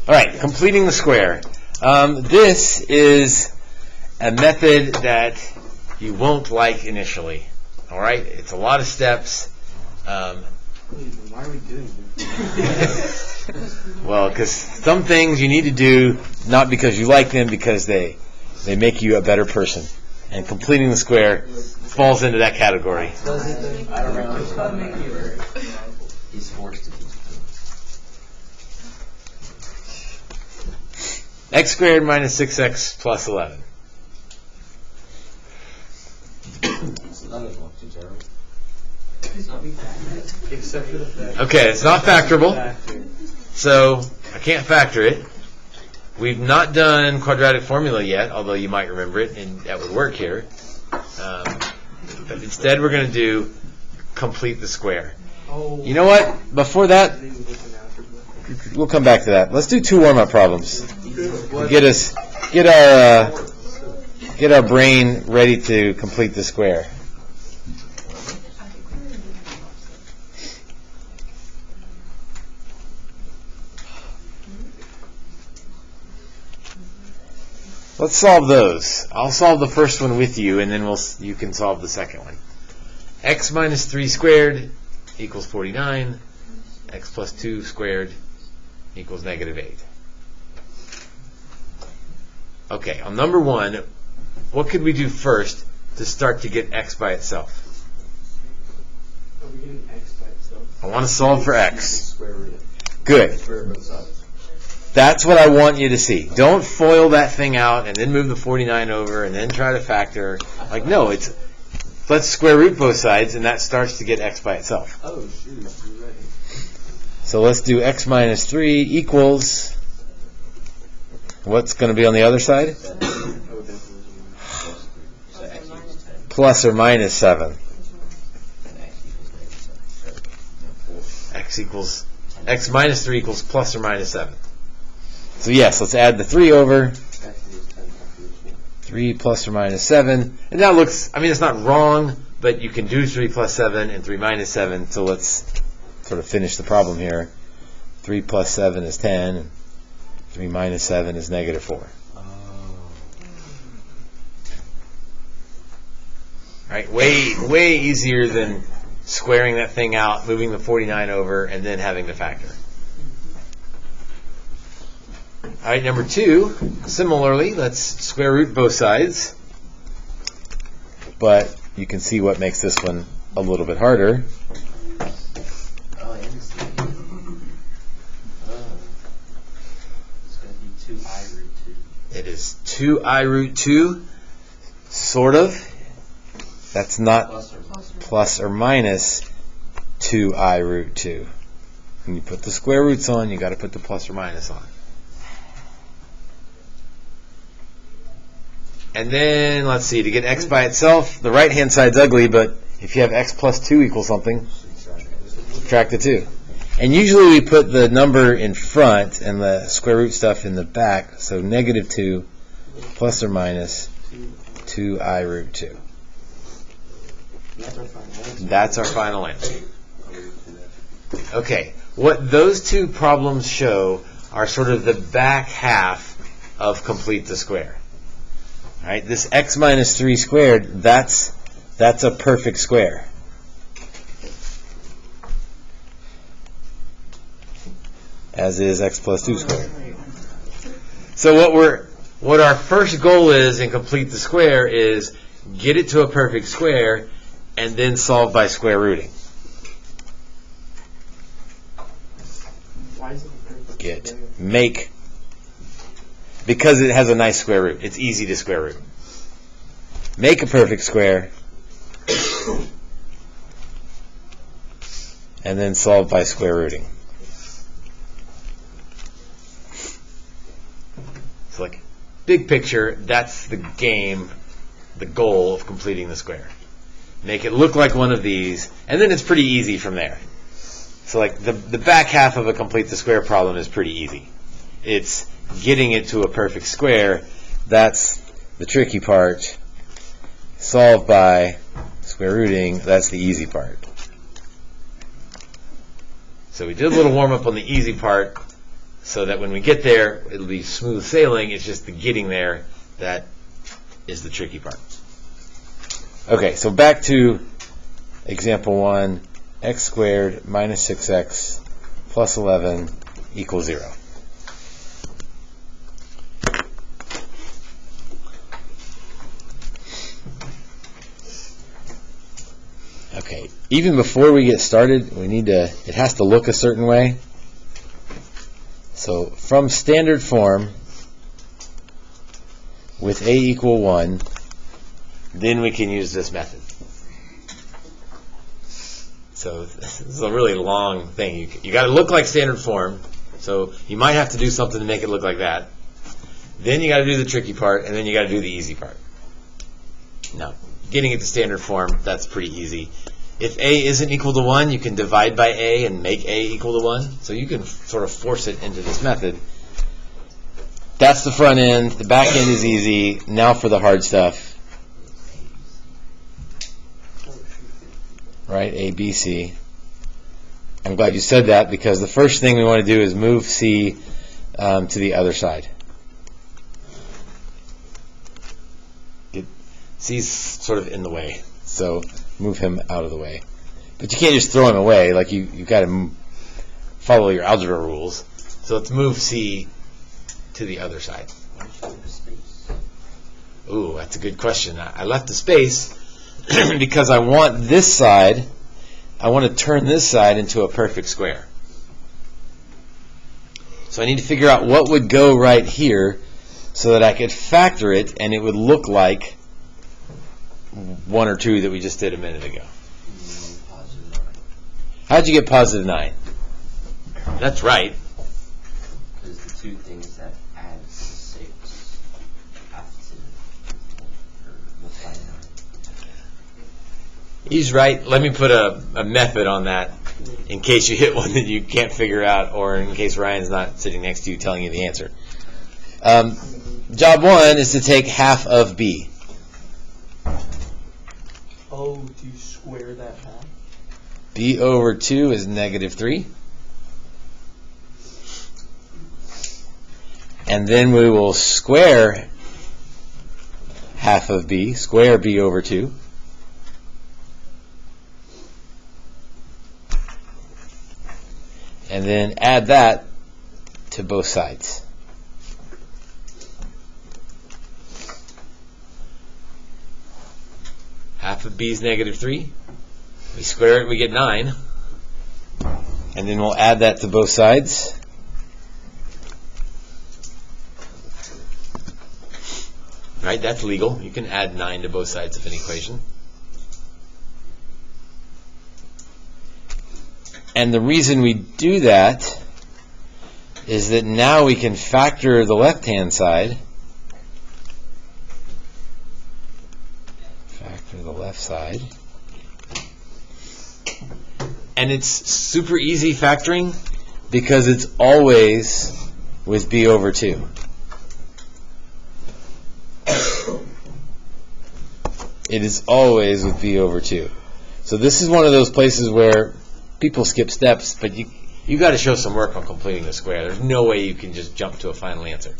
All right, completing the square. This is a method that you won't like initially. All right, it's a lot of steps. Why are we doing this? Well, because some things you need to do not because you like them, because they make you a better person. And completing the square falls into that category. I don't know. He's forced to teach it. X squared minus 6x plus 11. Except for the fact. Okay, it's not factorable, so I can't factor it. We've not done quadratic formula yet, although you might remember it, and that would work here. But instead we're going to do complete the square. You know what? Before that, we'll come back to that. Let's do 2 warm-up problems. Get our brain ready to complete the square. Let's solve those. I'll solve the first one with you, and then you can solve the second one. X minus 3 squared equals 49. X plus 2 squared equals negative 8. Okay, on number 1, what could we do first to start to get x by itself? Are we getting x by itself? I want to solve for x. Square root it. Good. Square both sides. That's what I want you to see. Don't FOIL that thing out and then move the 49 over and then try to factor. Like, no, let's square root both sides, and that starts to get x by itself. Oh, shoot. You're right. So let's do x minus 3 equals, what's going to be on the other side? Plus or minus 7. X minus 3 equals plus or minus 7. So yes, let's add the 3 over. 3 plus or minus 7. And that looks, it's not wrong, but you can do 3 plus 7 and 3 minus 7. So let's sort of finish the problem here. 3 plus 7 is 10, and 3 minus 7 is negative 4. Right, way easier than squaring that thing out, moving the 49 over, and then having to factor. All right, number 2, similarly, let's square root both sides. But you can see what makes this one a little bit harder. Oh, I understand. It's going to be 2i root 2. It is 2i root 2, sort of. That's not plus or minus 2i root 2. When you put the square roots on, you got to put the plus or minus on. And then, let's see, to get x by itself, the right-hand side's ugly, but if you have x plus 2 equals something, subtract the 2. And usually we put the number in front and the square root stuff in the back, so negative 2 plus or minus 2i root 2. That's our final answer. Okay, what those 2 problems show are sort of the back half of complete the square. All right, this x minus 3 squared, that's a perfect square. As is x plus 2 squared. So what our first goal is in complete the square is get it to a perfect square and then solve by square rooting. Why is it a perfect square? Because it has a nice square root. It's easy to square root. Make a perfect square and then solve by square rooting. So like, big picture, that's the game, the goal of completing the square. Make it look like one of these, and then it's pretty easy from there. So like the back half of a complete the square problem is pretty easy. It's getting it to a perfect square. That's the tricky part. Solve by square rooting, that's the easy part. So we did a little warm up on the easy part. so that when we get there, it'll be smooth sailing. It's just the getting there that is the tricky part. Okay, so back to example 1, x squared minus 6x plus 11 equals 0. Okay, even before we get started, it has to look a certain way. So from standard form, with a equal 1, then we can use this method. So this is a really long thing. You got to look like standard form, so you might have to do something to make it look like that. Then you got to do the tricky part, and then you got to do the easy part. Now, getting it to standard form, that's pretty easy. If a isn't equal to 1, you can divide by a and make a equal to 1. So you can sort of force it into this method. That's the front end. The back end is easy. Now for the hard stuff. Right, A, B, C. I'm glad you said that, because the first thing we want to do is move C to the other side. C's sort of in the way, so move him out of the way. But you can't just throw him away. Like you've got to follow your algebra rules. So let's move C to the other side. Why don't you leave a space? Ooh, that's a good question. I left a space because I want this side, I want to turn this side into a perfect square. So I need to figure out what would go right here so that I could factor it and it would look like 1 or 2 that we just did a minute ago. Positive 9. How'd you get positive 9? That's right. Because the two things that add to 6 have to, or multiply 9. He's right. Let me put a method on that in case you hit one that you can't figure out, or in case Ryan's not sitting next to you telling you the answer. Job 1 is to take half of B. Oh, do you square that half? B over 2 is negative 3. And then we will square half of B, square B over 2. And then add that to both sides. Half of B is negative 3. We square it, we get 9. And then we'll add that to both sides. Right, that's legal. You can add 9 to both sides of an equation. And the reason we do that is that now we can factor the left-hand side. Factor the left side. And it's super easy factoring because it's always with B over 2. It is always with B over 2. So this is one of those places where people skip steps, but you got to show some work on completing the square. There's no way you can just jump to a final answer.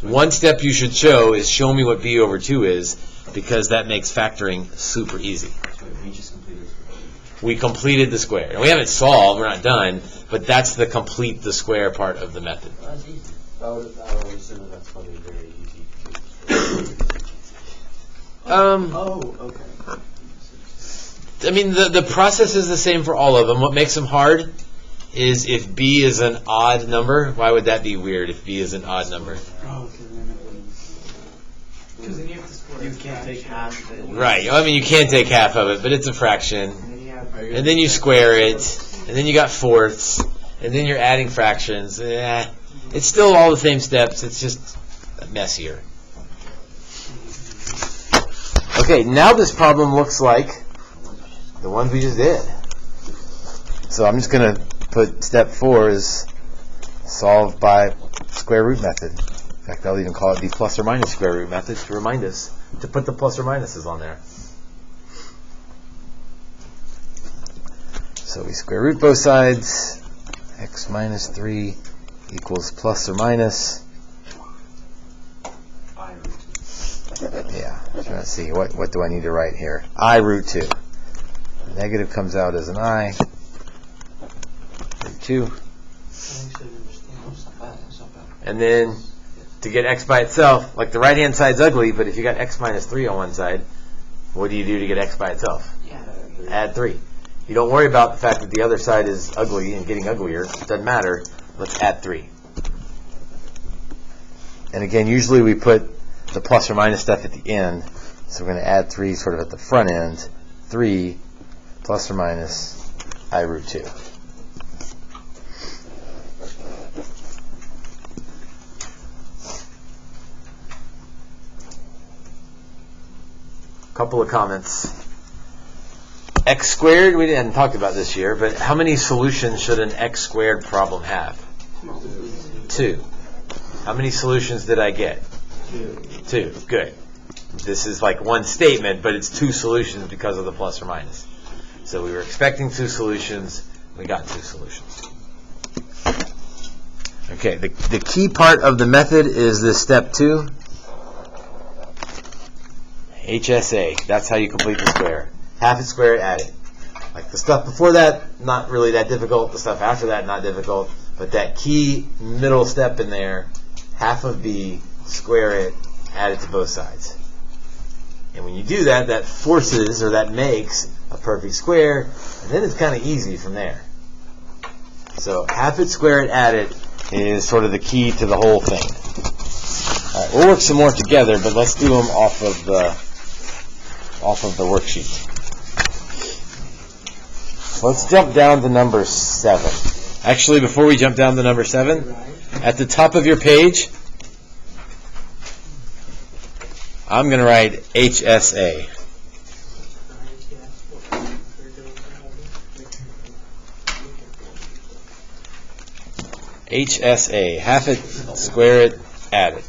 One step you should show is show me what B over 2 is, because that makes factoring super easy. So we just completed this. We completed the square. And we haven't solved, we're not done, but that's the complete the square part of the method. Well, that's easy. I would assume that that's probably very easy. Oh, okay. I mean, the process is the same for all of them. What makes them hard is if B is an odd number. Why would that be weird if B is an odd number? Oh, because then you have to square. You can't take half of it. Right. I mean, you can take half of it, but it's a fraction. And then you square it, and then you got fourths, and then you're adding fractions. It's still all the same steps. It's just messier. Okay, now this problem looks like the ones we just did. So I'm just going to put step 4 is solve by square root method. In fact, I'll even call it the plus or minus square root method to remind us to put the plus or minuses on there. So we square root both sides. X minus 3 equals plus or minus. I root 2. Yeah, I'm trying to see what do I need to write here. I root 2. The negative comes out as an I. Root 2. And then to get x by itself, like the right hand side's ugly, but if you got x minus 3 on one side, what do you do to get x by itself? Add 3. You don't worry about the fact that the other side is ugly and getting uglier. It doesn't matter. Let's add 3. And again, usually we put the plus or minus stuff at the end. So we're going to add 3 sort of at the front end. 3 plus or minus I root 2. Couple of comments. X squared, we didn't talk about this year, but how many solutions should an x squared problem have? 2. How many solutions did I get? 2. Good. This is like one statement, but it's 2 solutions because of the plus or minus. So we were expecting 2 solutions. We got 2 solutions. Okay, the key part of the method is this step 2. HSA. That's how you complete the square. Half it, square it, add it. Like the stuff before that, not really that difficult. The stuff after that, not difficult. But that key middle step in there, half of b, square it, add it to both sides. And when you do that, that forces, or that makes, a perfect square. And then it's kind of easy from there. So half it, square it, add it is sort of the key to the whole thing. All right, we'll work some more together, but let's do them off of the worksheet. Let's jump down to number 7. Actually, before we jump down to number 7, at the top of your page, I'm going to write HSA. HSA. Half it, square it, add it.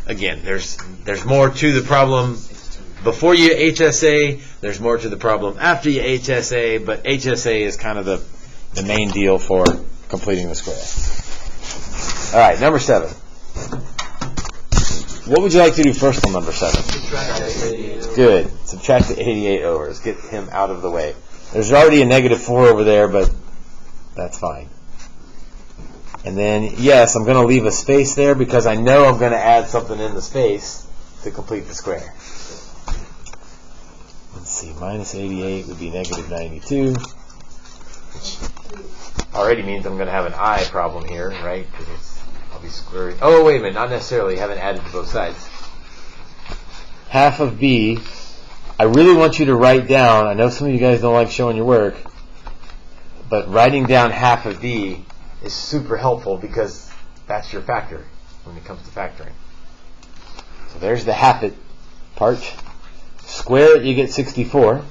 Again, there's more to the problem before you HSA, there's more to the problem after you HSA, but HSA is kind of the main deal for completing the square. All right, number 7. What would you like to do first on number 7? Good. Subtract the 88 over. Let's get him out of the way. There's already a negative 4 over there, but that's fine. And then, yes, I'm going to leave a space there because I know I'm going to add something in the space to complete the square. Let's see, minus 88 would be negative 92, which already means I'm going to have an I problem here, right? Because I'll be squaring. Oh, wait a minute, not necessarily. Haven't added to both sides. Half of b. I really want you to write down, I know some of you guys don't like showing your work, but writing down half of b is super helpful because that's your factor when it comes to factoring. So there's the half it part. Square it, you get 64.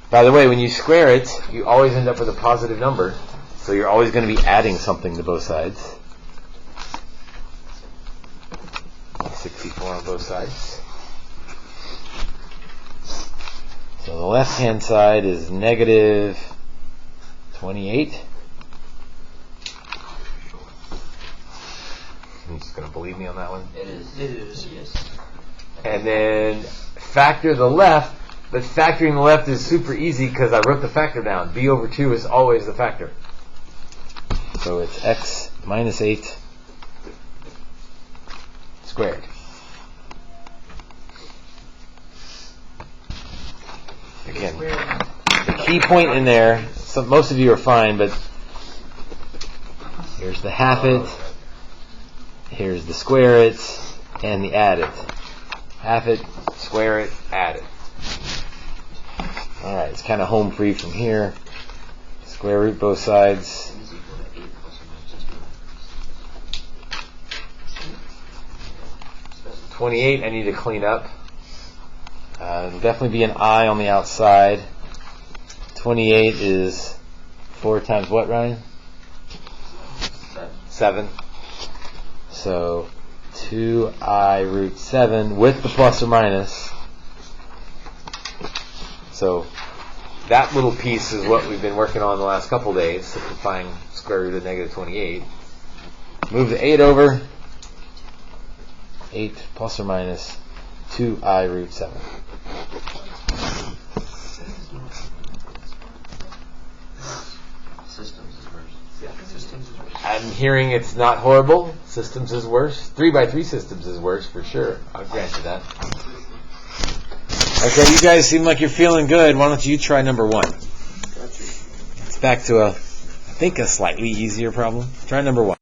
By the way, when you square it, you always end up with a positive number, so you're always going to be adding something to both sides. 64 on both sides. So the left-hand side is negative 28. You're just going to believe me on that one? It is. It is. Yes. And then factor the left, but factoring the left is super easy because I wrote the factor down. B over 2 is always the factor. So it's x minus 8 squared. Again, the key point in there, so most of you are fine, but here's the half it, here's the square it, and the add it. Half it, square it, add it. Alright, it's kind of home free from here. Square root both sides. Is equal to 8 plus or minus 28 I need to clean up. There'll definitely be an I on the outside. 28 is 4 times what, Ryan? 7. So 2I root 7 with the plus or minus. So that little piece is what we've been working on the last couple days, simplifying square root of negative 28. Move the 8 over. 8 plus or minus 2I root 7. Systems is worse. Yeah, systems is worse. I'm hearing it's not horrible. Systems is worse. 3x3 systems is worse for sure. I'll grant you that. Okay, you guys seem like you're feeling good. Why don't you try number 1? Got you. It's back to I think a slightly easier problem. Try number 1.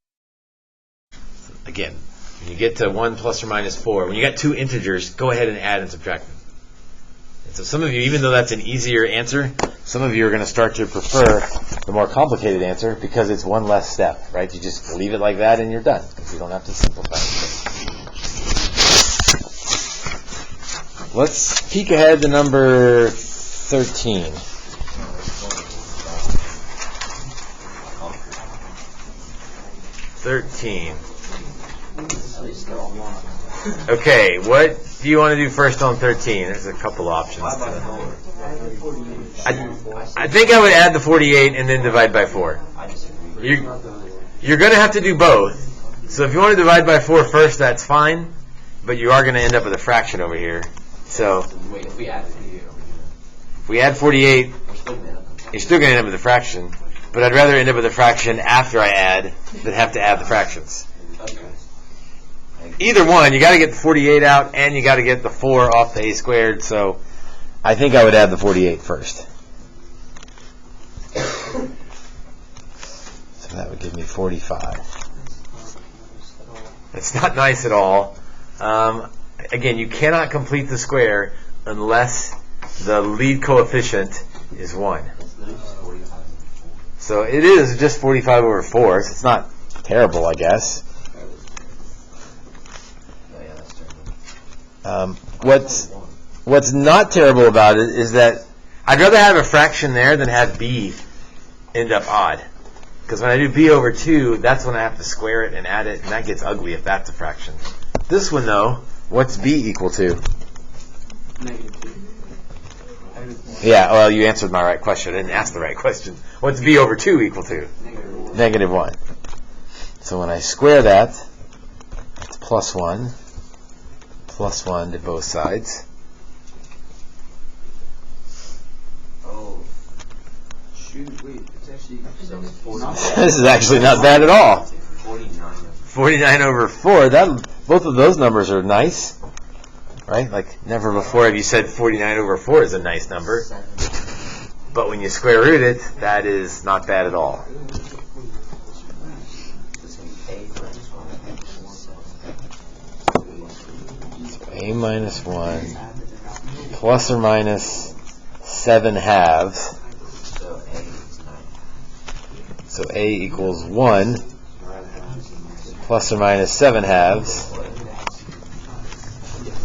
Again, when you get to 1 plus or minus 4, when you got two integers, go ahead and add and subtract them. And so some of you, even though that's an easier answer, some of you are going to start to prefer the more complicated answer because it's one less step, right? You just leave it like that and you're done because you don't have to simplify it. Let's peek ahead to number 13. At least they're all one. Okay, what do you want to do first on 13? There's a couple options. I think I would add the 48 and then divide by 4. I disagree. You're going to have to do both. So if you want to divide by 4 first, that's fine. But you are going to end up with a fraction over here. So Wait, if we add 48 over here, if we add 48, we're still going to end up with you're still going to end up with a fraction. But I'd rather end up with a fraction after I add than have to add the fractions. Okay. Either one, you got to get the 48 out and you got to get the 4 off the a squared. So I think I would add the 48 first. So that would give me 45. It's not nice at all. Again, you cannot complete the square unless the lead coefficient is 1. It's literally just 45. So it is just 45 over 4. So it's not terrible, I guess. Oh, yeah, that's terrible. What's not terrible about it is that I'd rather have a fraction there than have b end up odd. Because when I do b over 2, that's when I have to square it and add it, and that gets ugly if that's a fraction. This one, though, what's b equal to? Negative 2. Yeah, well, you answered my right question. I didn't ask the right question. What's b over 2 equal to? Negative 1. So when I square that, it's plus 1. Plus 1 to both sides. Oh. Shoot, wait. It's actually... So it's 49. This is actually not bad at all. 49. 49 over 4. Both of those numbers are nice. Right? Like, never before have you said 49 over 4 is a nice number. 7. But when you square root it, that is not bad at all. It's going to be a minus 1. A minus 1 plus or minus 7 halves. So a is 9. So A equals 1 plus or minus 7 halves.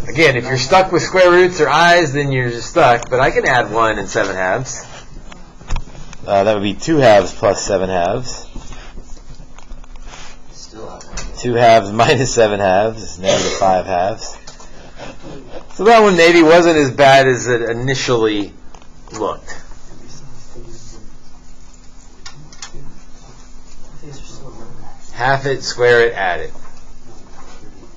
Again, if you're stuck with square roots or i's, then you're just stuck. But I can add 1 and 7 halves. That would be 2 halves plus 7 halves. Still out 2 halves minus 7 halves is negative 5 halves. So that one maybe wasn't as bad as it initially looked. Half it, square it, add it.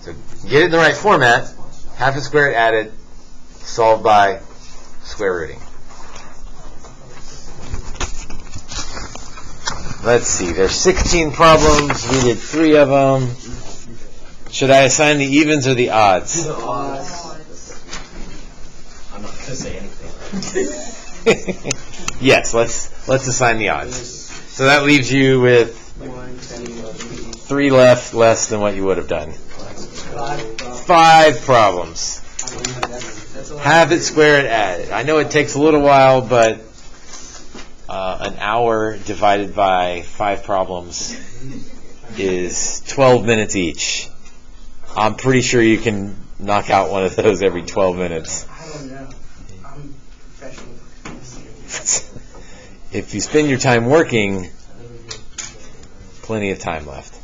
So get it in the right format. Half it, square it, add it. Solve by square rooting. Let's see. There's 16 problems. We did 3 of them. Should I assign the evens or the odds? I'm not going to say anything. Yes, let's assign the odds. So that leaves you with 3 left, less than what you would have done. 5 problems. Half it, square it, add it. I know it takes a little while, but an hour divided by 5 problems is 12 minutes each. I'm pretty sure you can knock out one of those every 12 minutes. I don't know. I'm professional. If you spend your time working, plenty of time left.